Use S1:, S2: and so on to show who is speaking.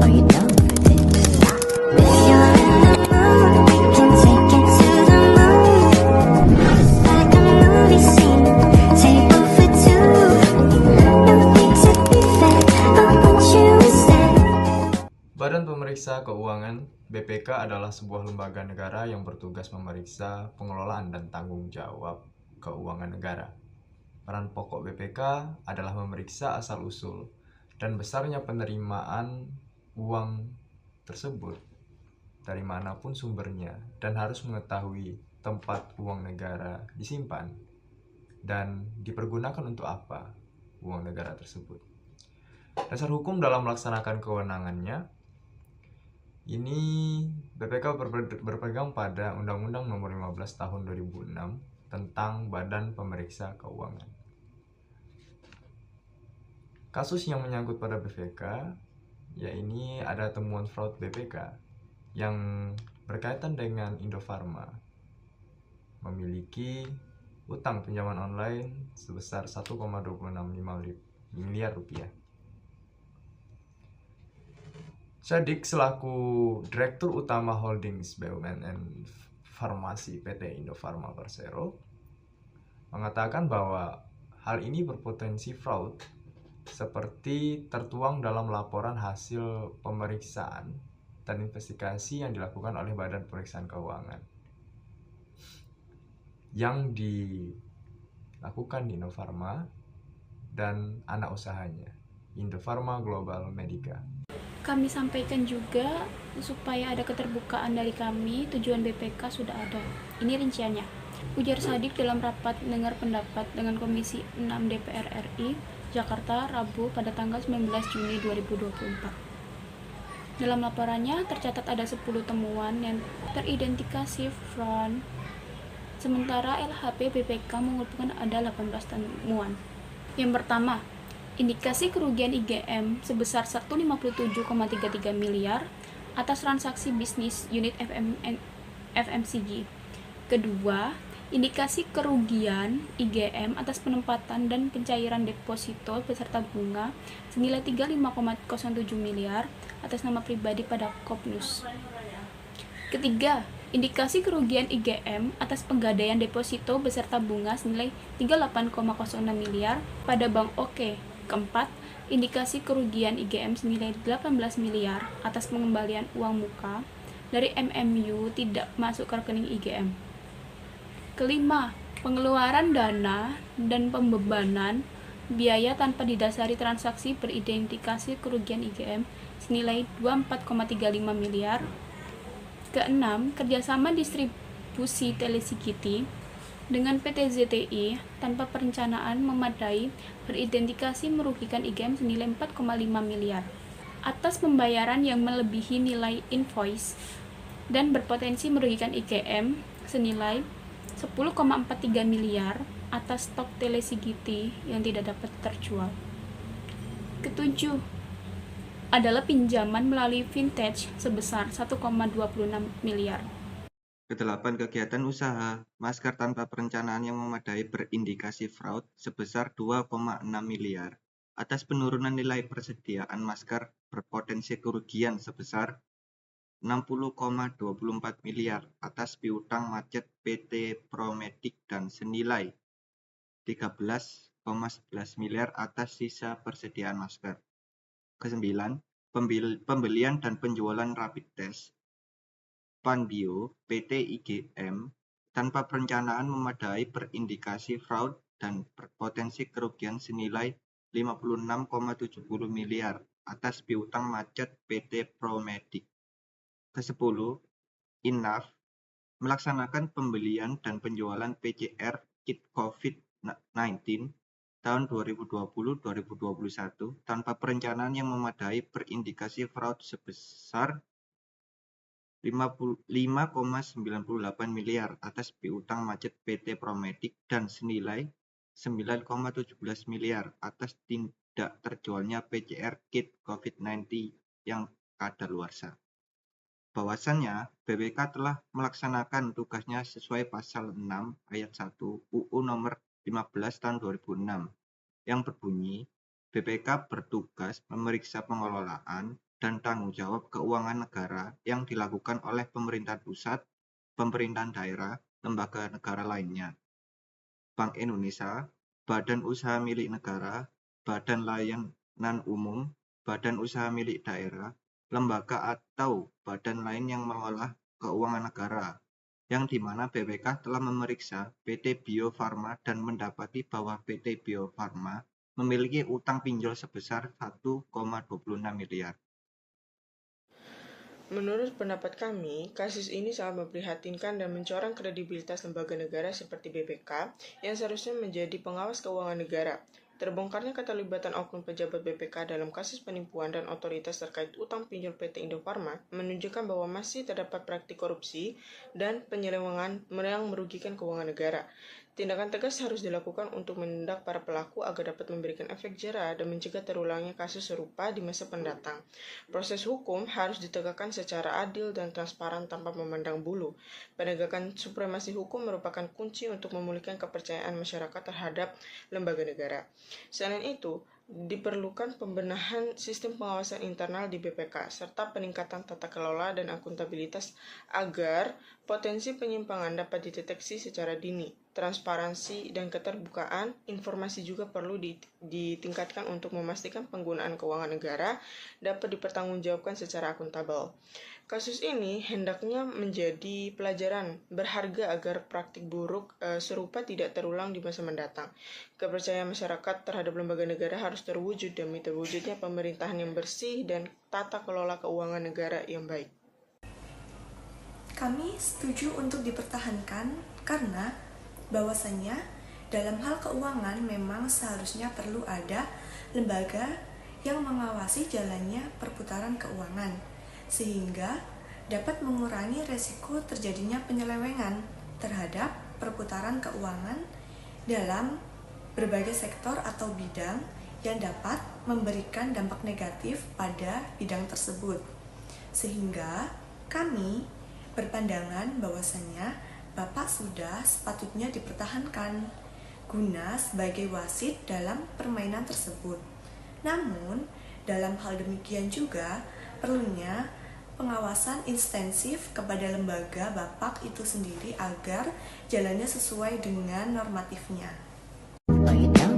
S1: Are you down for this? If you're in the mood, we can take it to the moon. It's like a movie scene, table for two. No need to be fair, I want you instead.
S2: Badan Pemeriksa Keuangan (BPK) adalah sebuah lembaga negara yang bertugas memeriksa pengelolaan dan tanggung jawab keuangan negara. Peran pokok BPK adalah memeriksa asal-usul dan besarnya penerimaan uang tersebut dari manapun sumbernya, dan harus mengetahui tempat uang negara disimpan dan dipergunakan untuk apa uang negara tersebut. Dasar hukum dalam melaksanakan kewenangannya ini, BPK berpegang pada Undang-Undang Nomor 15 Tahun 2006 tentang Badan Pemeriksa Keuangan. Kasus yang menyangkut pada BPK, yaitu ada temuan fraud BPK yang berkaitan dengan Indofarma memiliki utang pinjaman online sebesar 1,265 miliar rupiah. Syadik selaku Direktur Utama Holdings BUMN Farmasi PT Indofarma Persero mengatakan bahwa hal ini berpotensi fraud seperti tertuang dalam laporan hasil pemeriksaan dan investigasi yang dilakukan oleh Badan Pemeriksaan Keuangan yang dilakukan di Indofarma dan anak usahanya, Indofarma Global Medica.
S3: Kami sampaikan juga supaya ada keterbukaan dari kami, tujuan BPK sudah ada. Ini rinciannya. Ujar Syadik dalam rapat dengar pendapat dengan Komisi 6 DPR RI, Jakarta, Rabu pada tanggal 19 Juni 2024. Dalam laporannya tercatat ada 10 temuan yang teridentifikasi fraud, sementara LHP BPK mengumpulkan ada 18 temuan. Yang pertama, indikasi kerugian IGM sebesar 157,33 miliar atas transaksi bisnis unit FMCG. Kedua, indikasi kerugian IGM atas penempatan dan pencairan deposito beserta bunga senilai 35,07 miliar atas nama pribadi pada Kopnus. Ketiga, indikasi kerugian IGM atas penggadaian deposito beserta bunga senilai 38,06 miliar pada Bank Oke. Keempat, indikasi kerugian IGM senilai 18 miliar atas pengembalian uang muka dari MMU tidak masuk ke rekening IGM. Kelima, pengeluaran dana dan pembebanan biaya tanpa didasari transaksi beridentifikasi kerugian IGM senilai 24,35 miliar. Keenam, kerjasama distribusi telesigiti dengan PT ZTI tanpa perencanaan memadai beridentifikasi merugikan IGM senilai 4,5 miliar atas pembayaran yang melebihi nilai invoice dan berpotensi merugikan IGM senilai 10,43 miliar atas stok telesigiti yang tidak dapat terjual. Ketujuh, adalah pinjaman melalui vintage sebesar 1,26 miliar.
S4: Kedelapan, kegiatan usaha masker tanpa perencanaan yang memadai berindikasi fraud sebesar 2,6 miliar atas penurunan nilai persediaan masker berpotensi kerugian sebesar 60,24 miliar atas piutang macet PT Promedic dan senilai 13,11 miliar atas sisa persediaan masker. Kesembilan, pembelian dan penjualan rapid test Panbio PT IGM tanpa perencanaan memadai berindikasi fraud dan berpotensi kerugian senilai 56,70 miliar atas piutang macet PT Promedic. Kesepuluh, Innaf melaksanakan pembelian dan penjualan PCR kit COVID-19 tahun 2020-2021 tanpa perencanaan yang memadai berindikasi fraud sebesar 5,98 miliar atas piutang macet PT Promedic dan senilai 9,17 miliar atas tidak terjualnya PCR kit COVID-19 yang kadaluarsa. Bahwasannya, BPK telah melaksanakan tugasnya sesuai pasal 6 ayat 1 UU nomor 15 tahun 2006 yang berbunyi, BPK bertugas memeriksa pengelolaan dan tanggung jawab keuangan negara yang dilakukan oleh pemerintah pusat, pemerintahan daerah, lembaga negara lainnya. Bank Indonesia, badan usaha milik negara, badan layanan umum, badan usaha milik daerah, lembaga atau badan lain yang mengolah keuangan negara, yang dimana BPK telah memeriksa PT Bio Farma dan mendapati bahwa PT Bio Farma memiliki utang pinjol sebesar 1,26 miliar.
S5: Menurut pendapat kami, kasus ini sangat memprihatinkan dan mencoreng kredibilitas lembaga negara seperti BPK yang seharusnya menjadi pengawas keuangan negara. Terbongkarnya keterlibatan oknum pejabat BPK dalam kasus penipuan dan otoritas terkait utang pinjol PT Indofarma menunjukkan bahwa masih terdapat praktik korupsi dan penyelewengan yang merugikan keuangan negara. Tindakan tegas harus dilakukan untuk menindak para pelaku agar dapat memberikan efek jera dan mencegah terulangnya kasus serupa di masa mendatang. Proses hukum harus ditegakkan secara adil dan transparan tanpa memandang bulu. Penegakan supremasi hukum merupakan kunci untuk memulihkan kepercayaan masyarakat terhadap lembaga negara. Selain itu, diperlukan pembenahan sistem pengawasan internal di BPK serta peningkatan tata kelola dan akuntabilitas agar potensi penyimpangan dapat dideteksi secara dini. Transparansi dan keterbukaan informasi juga perlu ditingkatkan untuk memastikan penggunaan keuangan negara dapat dipertanggungjawabkan secara akuntabel. Kasus ini hendaknya menjadi pelajaran berharga agar praktik buruk serupa tidak terulang di masa mendatang. Kepercayaan masyarakat terhadap lembaga negara harus terwujud demi terwujudnya pemerintahan yang bersih dan tata kelola keuangan negara yang baik.
S6: Kami setuju untuk dipertahankan karena bahwasannya dalam hal keuangan memang seharusnya perlu ada lembaga yang mengawasi jalannya perputaran keuangan sehingga dapat mengurangi resiko terjadinya penyelewengan terhadap perputaran keuangan dalam berbagai sektor atau bidang yang dapat memberikan dampak negatif pada bidang tersebut. Sehingga kami berpandangan bahwasannya Bapak sudah sepatutnya dipertahankan guna sebagai wasit dalam permainan tersebut. Namun, dalam hal demikian juga perlunya pengawasan intensif kepada lembaga Bapak itu sendiri agar jalannya sesuai dengan normatifnya.
S1: Lay it down